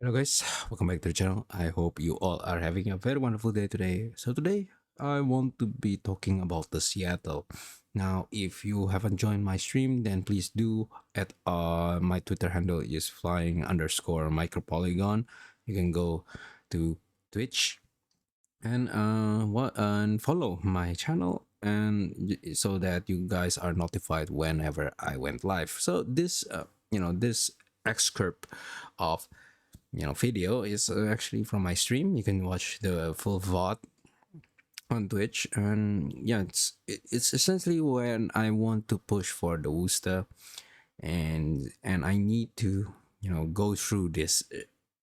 Hello guys, welcome back to the channel. I hope you all are having a very wonderful day today. So today I want to be talking about the Seattle. Now, if you haven't joined my stream, then please do. At my Twitter handle is flying underscore micropolygon. You can go to Twitch and follow my channel so that you guys are notified whenever I went live. So this excerpt of video is actually from my stream. You can watch the full VOD on Twitch, and yeah, it's essentially when I want to push for the Worcester, and I need to go through this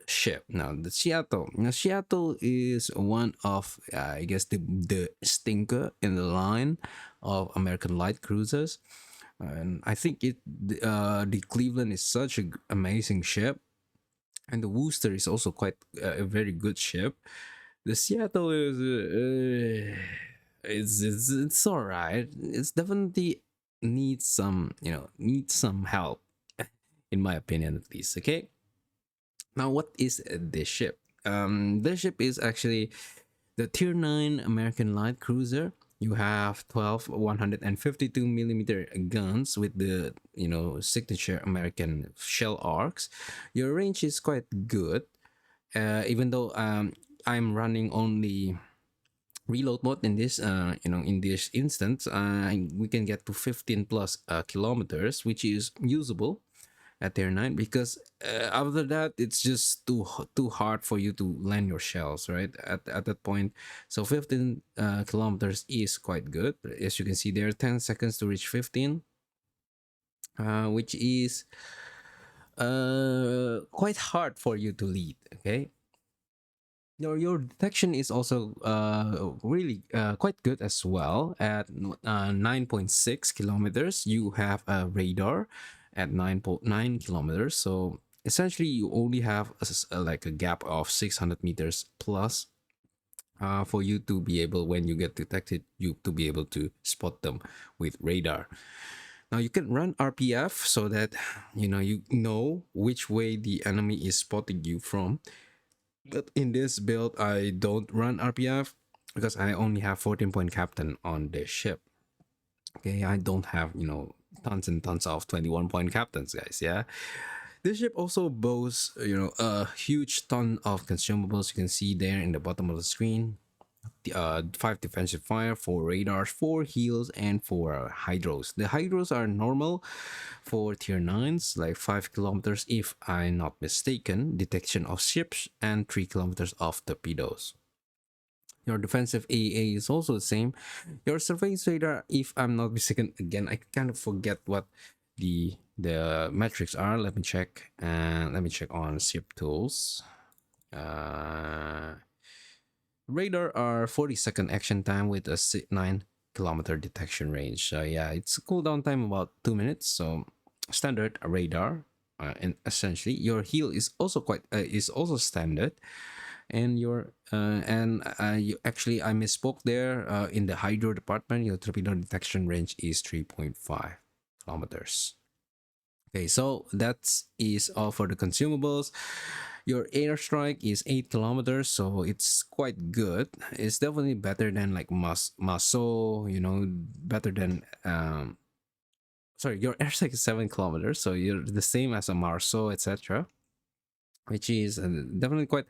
ship. Now the Seattle. Now Seattle is one of I guess the stinker in the line of American light cruisers, and I think the Cleveland is such an amazing ship, and the Worcester is also quite a very good ship. The Seattle is it's all right. It's definitely needs some help, in my opinion at least. Okay, now what is this ship? This ship is actually the Tier 9 American light cruiser. You have 12 152 millimeter guns with the signature American shell arcs. Your range is quite good, even though I'm running only reload mode in this in this instance. We can get to 15 plus kilometers, which is usable at tier 9, because after that it's just too hard for you to land your shells right at that point. So 15 kilometers is quite good. As you can see there, 10 seconds to reach 15, which is quite hard for you to lead. Okay, your detection is also really quite good as well. At 9.6 kilometers, you have a radar at 9.9 kilometers. So essentially, you only have like a gap of 600 meters plus for you to be able, when you get detected, you to be able to spot them with radar. Now you can run RPF so that you know which way the enemy is spotting you from, but in this build, I don't run RPF because I only have 14-point captain on this ship. Okay, I don't have, tons and tons of 21-point captains, guys. Yeah. This ship also boasts, a huge ton of consumables. You can see there in the bottom of the screen. 5 defensive fire, 4 radars, 4 heals, and 4 hydros. The hydros are normal for tier 9s, like 5 kilometers if I'm not mistaken, detection of ships, and 3 kilometers of torpedoes. Your defensive AA is also the same. Your surveillance radar, if I'm not mistaken, again, I kind of forget what the metrics are. Let me check, and let me check on ship tools. Radar are 40-second action time with a 9-kilometer detection range. So yeah, it's cooldown time about 2 minutes. So standard radar, and essentially your heal is also standard. And you actually, I misspoke there. In the hydro department, your torpedo detection range is 3.5 kilometers. Okay, so that is all for the consumables. Your airstrike is 8 kilometers, so it's quite good. It's definitely better than like Maso, better than sorry, your airstrike is 7 kilometers, so you're the same as a Marso, etc., which is definitely quite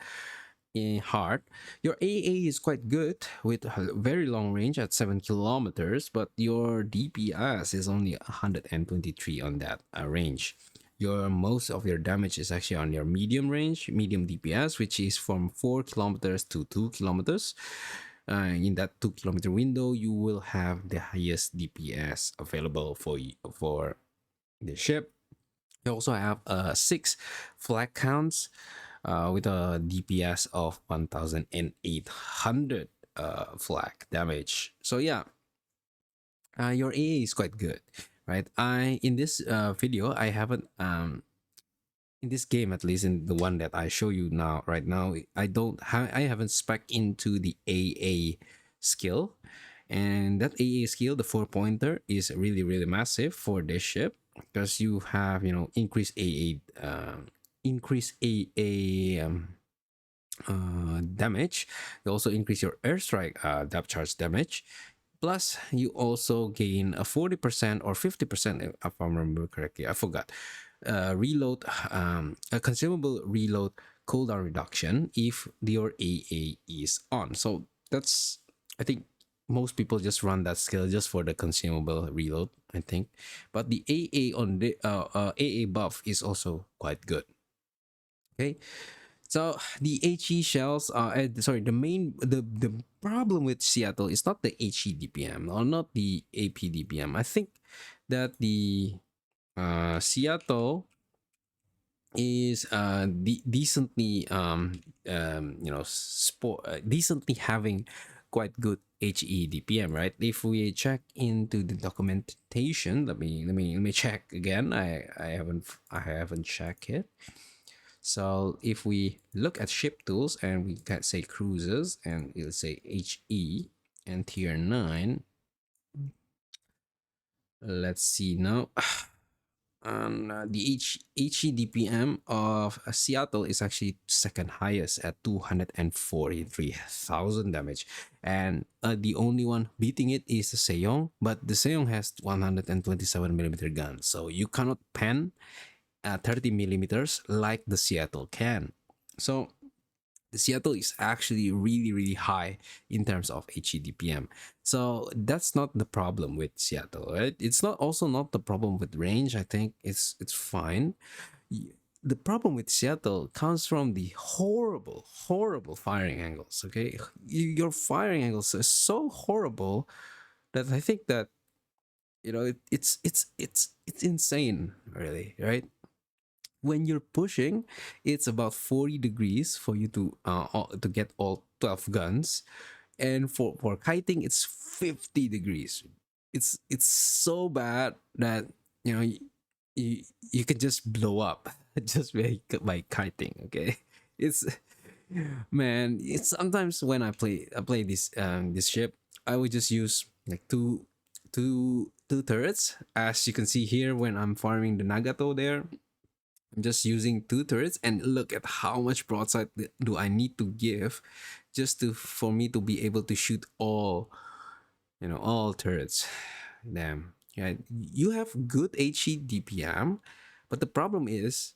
hard. Your AA is quite good with a very long range at 7 kilometers, but your DPS is only 123 on that range. Your most of your damage is actually on your medium range, medium DPS, which is from 4 kilometers to 2 kilometers. In that 2-kilometer window, you will have the highest DPS available for the ship. You also have 6 flag counts with a DPS of 1,800 flag damage. So yeah, your AA is quite good, right? I in this video, I haven't in this game, at least in the one that I show you now right now, I haven't spec into the AA skill, and that AA skill, the 4-pointer, is really massive for this ship because you have increased AA increase damage. You also increase your airstrike depth charge damage. Plus, you also gain a 40% or 50%, if I remember correctly. I forgot. Reload, a consumable reload cooldown reduction if your AA is on. So that's, I think most people just run that skill just for the consumable reload, I think. But the AA on the AA buff is also quite good. Okay, so the HE shells are sorry, the problem with Seattle is not the HE DPM or not the AP DPM. I think that the Seattle is decently decently having quite good HE DPM, right? If we check into the documentation, let me check again. I haven't checked it. So if we look at ship tools and we can say cruises and it'll say HE and tier 9. Let's see now. And the HE DPM of Seattle is actually second highest at 243,000 damage. And the only one beating it is the Seong, but the Seong has 127mm gun. So you cannot pen 30 millimeters like the Seattle can. So the Seattle is actually really, really high in terms of HEDPM. So that's not the problem with Seattle, right? It's not also not the problem with range. I think it's fine. The problem with Seattle comes from the horrible, horrible firing angles. Okay, your firing angles are so horrible that I think that it's insane, really, right? When you're pushing, it's about 40 degrees for you to get all 12 guns, and for kiting, it's 50 degrees. It's so bad that you know you, you can just blow up just by kiting. Okay, it's man. It's sometimes when I play this ship, I would just use like two turrets, as you can see here when I'm farming the Nagato there. I'm just using two turrets, and look at how much broadside do I need to give just to for me to be able to shoot all turrets. Damn. Yeah, you have good HE DPM, but the problem is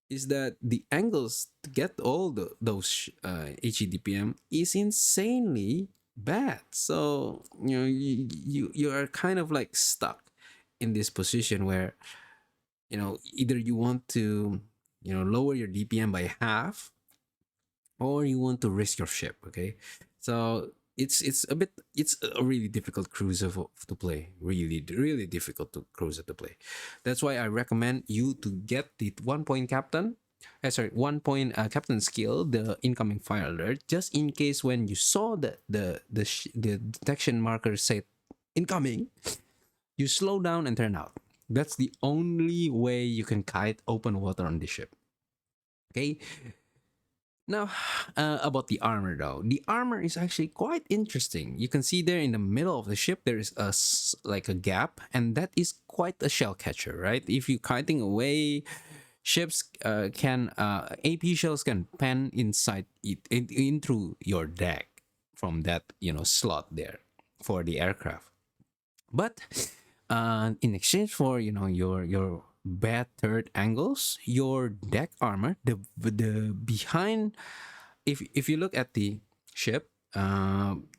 that the angles to get all those HE DPM is insanely bad. So you are kind of like stuck in this position where either you want to lower your DPM by half, or you want to risk your ship. Okay, so it's a really difficult cruiser to play, really really difficult cruiser to play. That's why I recommend you to get the 1 point captain, 1 point captain skill, the incoming fire alert, just in case when you saw the detection marker say incoming, you slow down and turn out. That's the only way you can kite open water on the ship. Okay. Now, about the armor though. The armor is actually quite interesting. You can see there in the middle of the ship there is like a gap, and that is quite a shell catcher, right? If you're kiting away, ships can AP shells can pen inside in through your deck from that slot there for the aircraft. But in exchange for your bad third angles, your deck armor, the behind, if you look at the ship,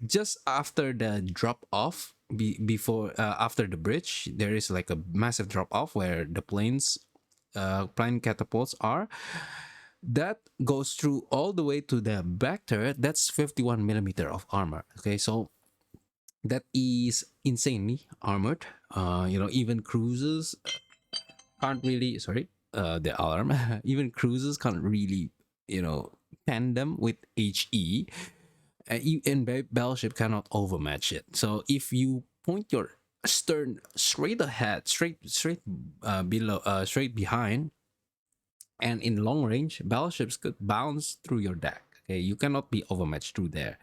just after the drop off, before after the bridge, there is like a massive drop off where the plane catapults are. That goes through all the way to the back turret. That's 51 millimeter of armor. Okay, so that is insanely armored. Even cruisers can't really, sorry, the alarm. Even cruisers can't really, pen them with HE, and battleship cannot overmatch it. So if you point your stern straight ahead, straight below, straight behind, and in long range, battleships could bounce through your deck. Okay, you cannot be overmatched through there.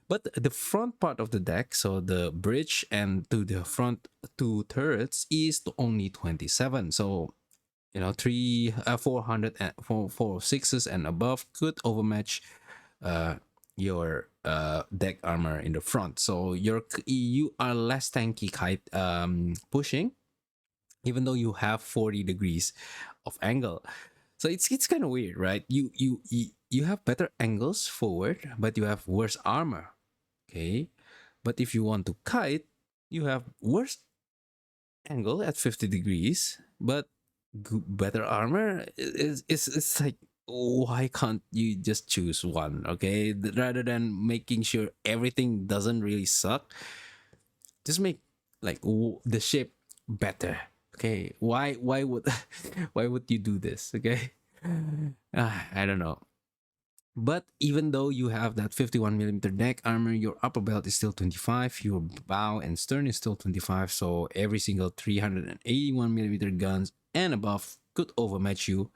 But the front part of the deck, so the bridge and to the front two turrets, is only 27. So three 400 and four sixes and above could overmatch uh your deck armor in the front, so you are less tanky kite pushing, even though you have 40 degrees of angle. So it's kind of weird, right? You have better angles forward, but you have worse armor. Okay, but if you want to kite, you have worse angle at 50 degrees, but better armor. It's like, why can't you just choose one? Okay, rather than making sure everything doesn't really suck, just make like the shape better. Okay, why would why would you do this? Okay, I don't know. But even though you have that 51 millimeter neck armor, your upper belt is still 25, your bow and stern is still 25, so every single 381 millimeter guns and above could overmatch you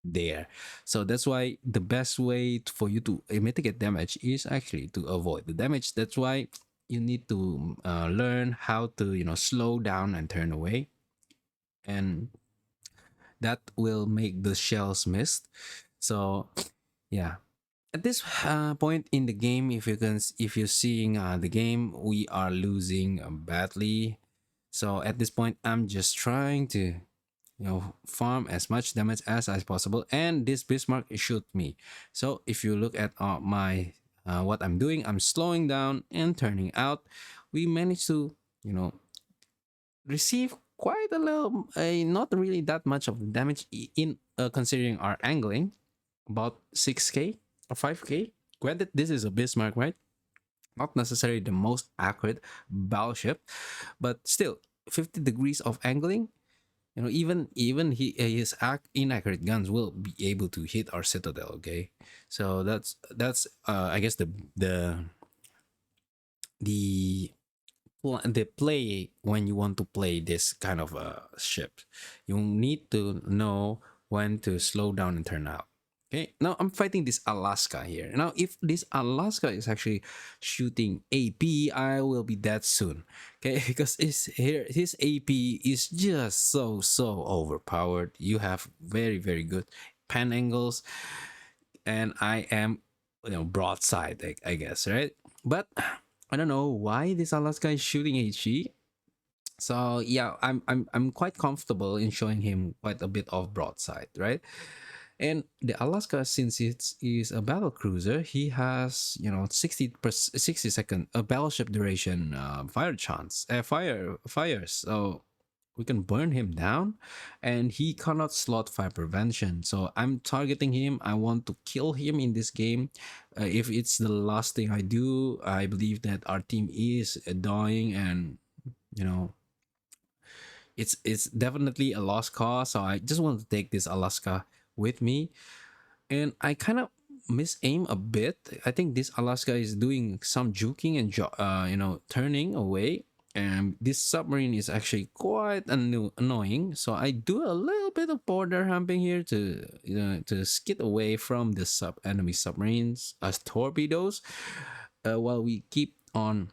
there. So that's why the best way for you to mitigate damage is actually to avoid the damage. That's why you need to learn how to slow down and turn away, and that will make the shells missed. So yeah, at this point in the game, if you're seeing the game, we are losing badly. So at this point, I'm just trying to farm as much damage as possible, and this Bismarck shoot me. So if you look at my what I'm doing, I'm slowing down and turning out. We managed to you know receive quite a little, not really that much of damage in considering our angling, about 6k or 5k. Granted, this is a Bismarck, right? Not necessarily the most accurate battleship, but still 50 degrees of angling. Even his inaccurate guns will be able to hit our citadel. Okay, so that's I guess the the play when you want to play this kind of ship. You need to know when to slow down and turn out. Okay, now I'm fighting this Alaska here. Now, if this Alaska is actually shooting AP, I will be dead soon. Okay, because his AP is just so overpowered. You have very good pan angles, and I am broadside, I guess, right? But I don't know why this Alaska is shooting HE. So yeah, I'm quite comfortable in showing him quite a bit of broadside, right? And the Alaska, since it is a battle cruiser, he has 60-second battleship duration fire chance, fires. So we can burn him down, and he cannot slot fire prevention. So I'm targeting him. I want to kill him in this game. If it's the last thing I do, I believe that our team is dying, and you know it's definitely a lost cause. So I just want to take this Alaska with me, and I kind of miss aim a bit. I think this Alaska is doing some juking and turning away, and this submarine is actually quite annoying. So I do a little bit of border humping here to to skid away from the enemy submarines as torpedoes, while we keep on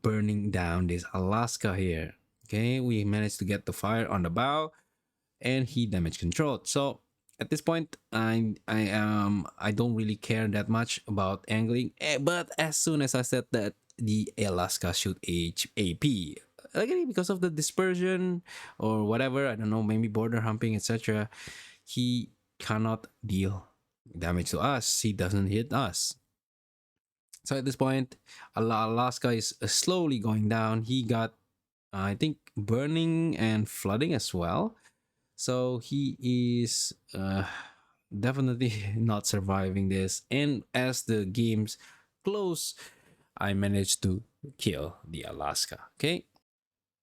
burning down this Alaska here. Okay, we managed to get the fire on the bow, and he damage controlled. So at this point, I don't really care that much about angling. But as soon as I said that the Alaska shoot AP, again because of the dispersion or whatever, I don't know, maybe border humping, etc., he cannot deal damage to us. He doesn't hit us. So at this point, Alaska is slowly going down. He got, I think, burning and flooding as well. So he is definitely not surviving this. And as the games close, I managed to kill the Alaska. Okay.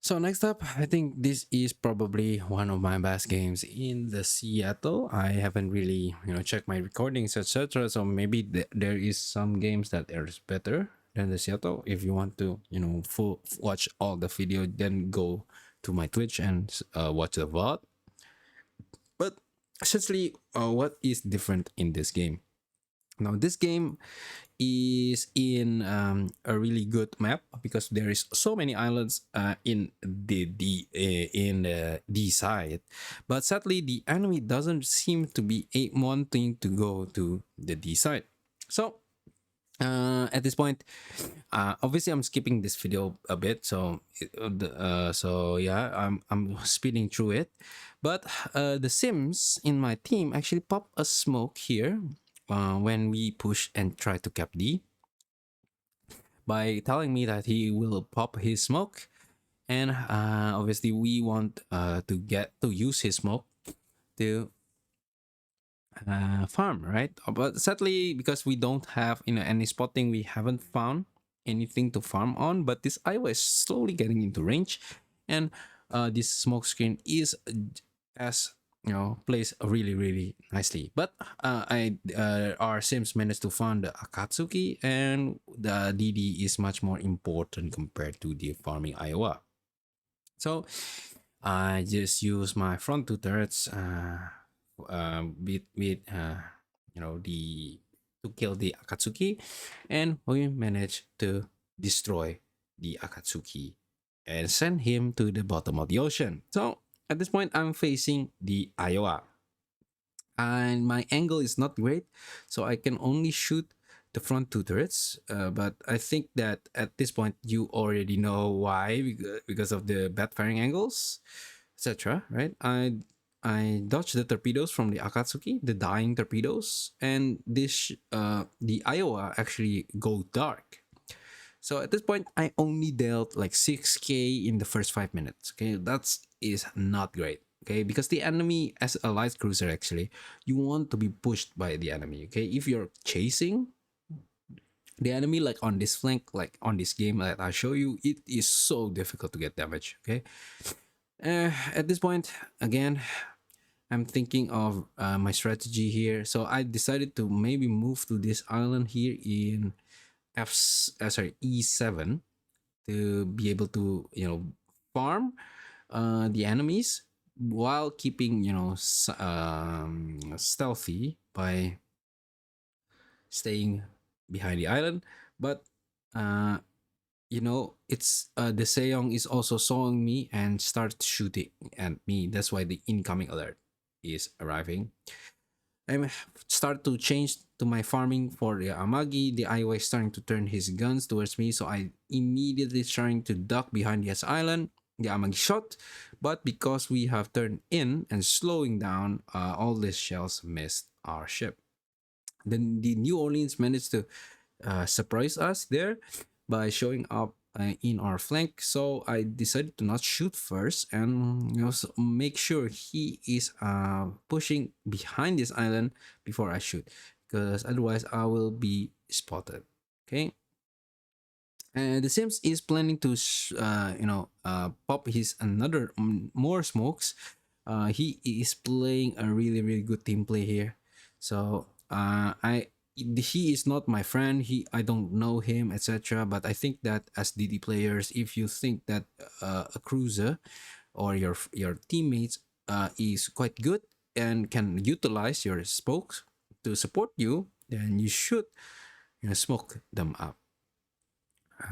So next up, I think this is probably one of my best games in the Seattle. I haven't really, checked my recordings, etc. So maybe there is some games that are better than the Seattle. If you want to, full watch all the video, then go to my Twitch and watch the VOD. But essentially, what is different in this game? Now, this game is in a really good map because there is so many islands in the D side, but sadly the enemy doesn't seem to be wanting to go to the D side. So at this point, obviously I'm skipping this video a bit, so so yeah, I'm speeding through it. But the Sims in my team actually pop a smoke here when we push and try to cap D by telling me that he will pop his smoke, and obviously we want to get to use his smoke to farm, right? But sadly, because we don't have any spotting, we haven't found anything to farm on. But this Iowa is slowly getting into range, and this smoke screen is as plays really nicely. But our Sims managed to find the Akatsuki, and the DD is much more important compared to the farming Iowa. So I just use my front two turrets with the to kill the Akatsuki, and we managed to destroy the Akatsuki and send him to the bottom of the ocean. So at this point, I'm facing the Iowa, and my angle is not great, so I can only shoot the front two turrets. But I think that at this point you already know why, because of the bad firing angles, etc. Right? I dodged the torpedoes from the Akatsuki, the dying torpedoes, and this the Iowa actually go dark. So at this point, I only dealt like 6k in the first 5 minutes. Okay, that's is not great. Okay, because the enemy, as a light cruiser, actually, you want to be pushed by the enemy. Okay, if you're chasing the enemy, like on this flank, like on this game that I show you, it is so difficult to get damage. Okay, at this point, again, I'm thinking of my strategy here. So I decided to maybe move to this island here in E7 to be able to farm the enemies while keeping stealthy by staying behind the island. But uh, it's the Seong is also sawing me and start shooting at me. That's why the incoming alert is arriving. I start to change to my farming for the Amagi. The Iowa is starting to turn his guns towards me, so I immediately trying to duck behind this island. The Amagi shot, but because we have turned in and slowing down, all these shells missed our ship. Then the New Orleans managed to surprise us there by showing up in our flank. So I decided to not shoot first and make sure he is pushing behind this island before I shoot, because otherwise I will be spotted. Okay. And the Sims is planning to pop his another more smokes. He is playing a really good team play here. So I he is not my friend. I don't know him, etc. But I think that as DD players, if you think that a cruiser or your teammates is quite good and can utilize your spokes to support you, then you should smoke them up.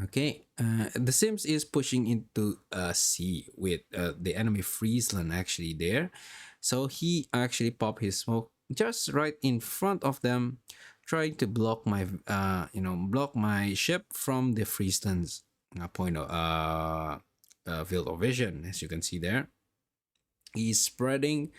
Okay, the Sims is pushing into C with the enemy Friesland actually there. So he actually popped his smoke just right in front of them, trying to block my block my ship from the Friesland's point of field of vision. As you can see there, he's spreading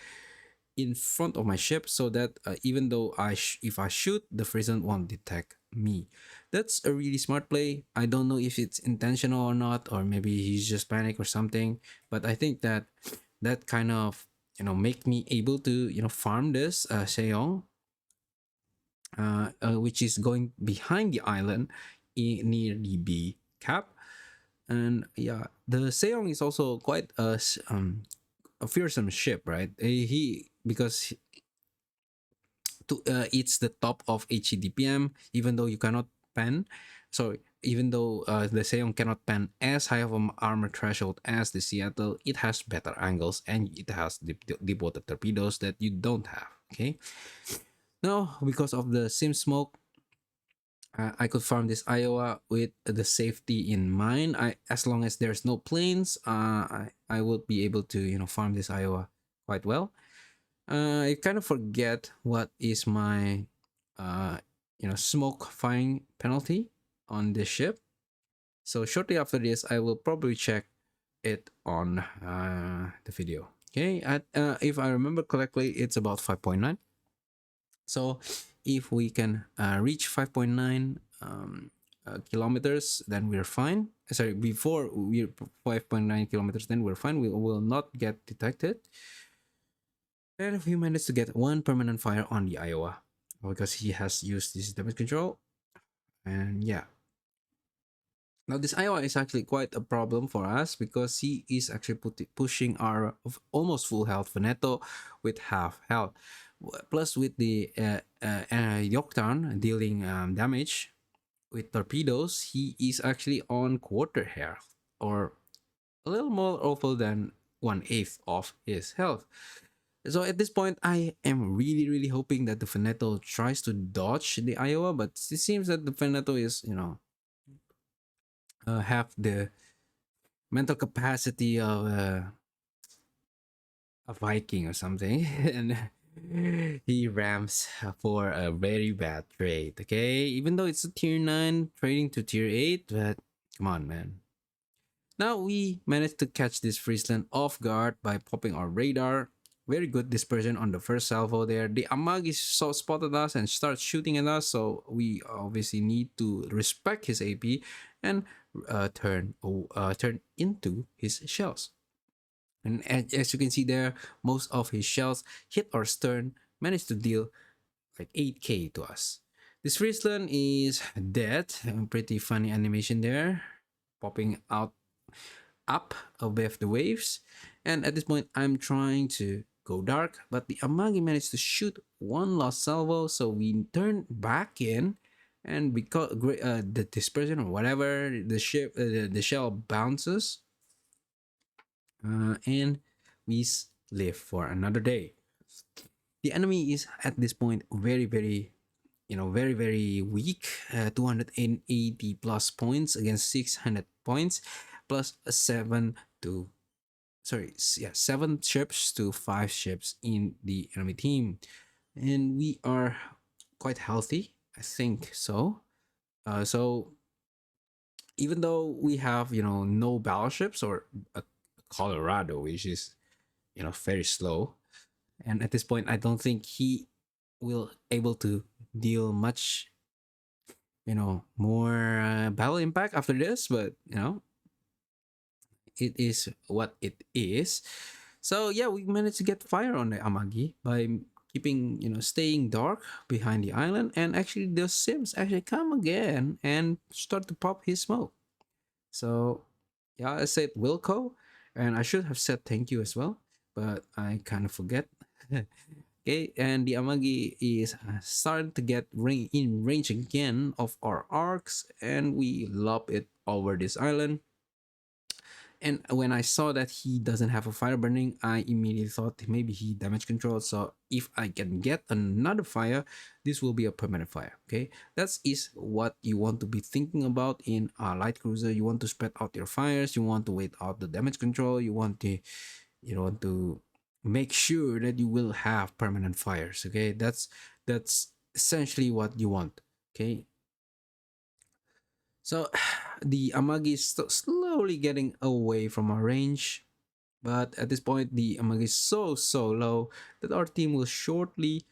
in front of my ship so that even though if I shoot, the Friesland won't detect me. That's a really smart play. I don't know if it's intentional or not, or maybe he's just panic or something. But I think that that kind of make me able to farm this Seong, which is going behind the island near the B cap. And yeah, the Seong is also quite a fearsome ship, right? He because it's the top of HEDPM, even though you cannot pen. So even though the Seong cannot pen as high of an armor threshold as the Seattle, it has better angles and it has deep water torpedoes that you don't have. Okay. Now, because of the sim smoke, I could farm this Iowa with the safety in mind. As long as there's no planes, I will be able to farm this Iowa quite well. I kind of forget what is my uh, smoke firing penalty on this ship. So shortly after this, I will probably check it on the video. Okay, if I remember correctly, it's about 5.9. So if we can reach 5.9 kilometers, then we're fine. Sorry, before we're 5.9 kilometers, then we're fine. We will not get detected. And we managed to get one permanent fire on the Iowa because he has used this damage control. And yeah, now this Iowa is actually quite a problem for us because he is actually pushing our almost full health Veneto with half health. Plus with the Yorktown dealing damage with torpedoes, he is actually on quarter health or a little more awful than 1/8 of his health. So at this point, I am really hoping that the Veneto tries to dodge the Iowa, but it seems that the Veneto is, have the mental capacity of a Viking or something, and he rams for a very bad trade. Okay, even though it's a tier 9 trading to tier 8, but come on, man. Now we managed to catch this Friesland off guard by popping our radar. Very good dispersion on the first salvo there. The Amagi spotted us and started shooting at us, so we obviously need to respect his AP and turn into his shells. And as you can see there, most of his shells hit our stern, managed to deal like 8k to us. This Friesland is dead. Pretty funny animation there, popping out up above the waves. And at this point, I'm trying to go dark, but the Amagi managed to shoot one last salvo, so we turn back in. And because the dispersion or whatever, the shell bounces, and we live for another day. The enemy is at this point very very weak. 280 plus points against 600 points, plus a 7 ships to 5 ships in the enemy team, and we are quite healthy, I think so. So even though we have no battleships or a Colorado, which is very slow, and at this point I don't think he will able to deal much more battle impact after this, but it is what it is. So yeah, we managed to get fire on the Amagi by keeping staying dark behind the island, and actually the Sims actually come again and start to pop his smoke. So yeah, I said Wilco, and I should have said thank you as well, but I kind of forget. Okay, and the Amagi is starting to get in range again of our arcs, and we lob it over this island. And when I saw that he doesn't have a fire burning, I immediately thought maybe he damage control. So if I can get another fire, this will be a permanent fire. Okay, that is what you want to be thinking about in a light cruiser. You want to spread out your fires. You want to wait out the damage control. You want to make sure that you will have permanent fires. Okay, that's essentially what you want. Okay, so the Amagi is slowly getting away from our range, but at this point the Amagi is so low that our team will shortly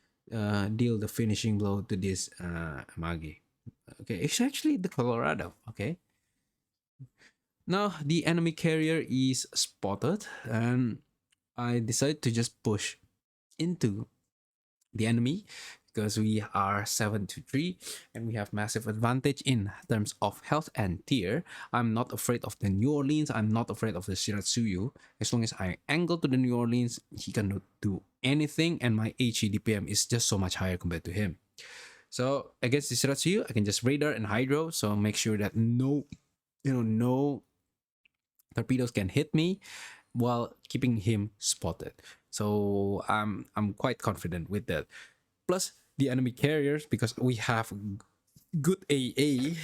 deal the finishing blow to this Amagi. Okay, it's actually the Colorado. Okay, now the enemy carrier is spotted, and I decided to just push into the enemy because we are 7-3 and we have massive advantage in terms of health and tier. I'm not afraid of the New Orleans. I'm not afraid of the Shiratsuyu. As long as I angle to the New Orleans, he cannot do anything, and my HE DPM is just so much higher compared to him. So against the Shiratsuyu, I can just radar and hydro, so make sure that no torpedoes can hit me while keeping him spotted. So I'm quite confident with that. Plus the enemy carriers, because we have good AA,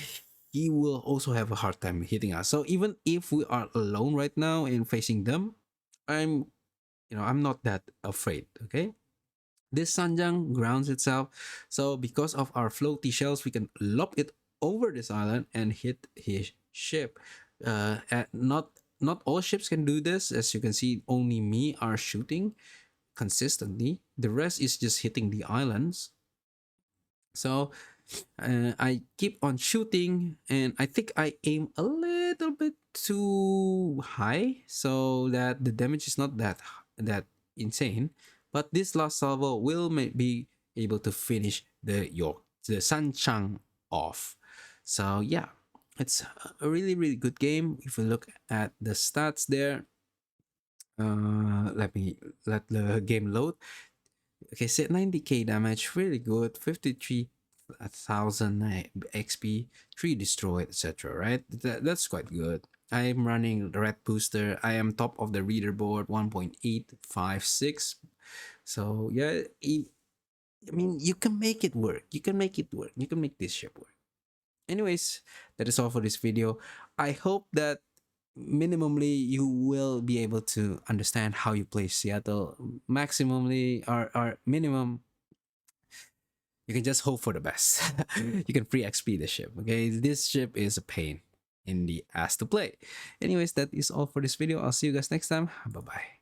he will also have a hard time hitting us. So even if we are alone right now and facing them, I'm I'm not that afraid. Okay. This Sanjang grounds itself, so because of our floaty shells, we can lob it over this island and hit his ship. Not all ships can do this, as you can see. Only me are shooting consistently. The rest is just hitting the islands. So I keep on shooting, and I think I aim a little bit too high, so that the damage is not that insane. But this last salvo will be able to finish the Sanchang off. So yeah, it's a really good game. If we look at the stats there, let the game load. Okay, set 90k damage, really good. 53,000 XP, 3 destroyed, etc. Right? That's quite good. I'm running the red booster. I am top of the leaderboard, 1.856. So yeah, I mean, you can make it work. You can make it work. You can make this ship work. Anyways, that is all for this video. I hope that minimally you will be able to understand how you play Seattle. Maximally or minimum, you can just hope for the best. You can free XP the ship. Okay, this ship is a pain in the ass to play. Anyways, that is all for this video. I'll see you guys next time. Bye bye.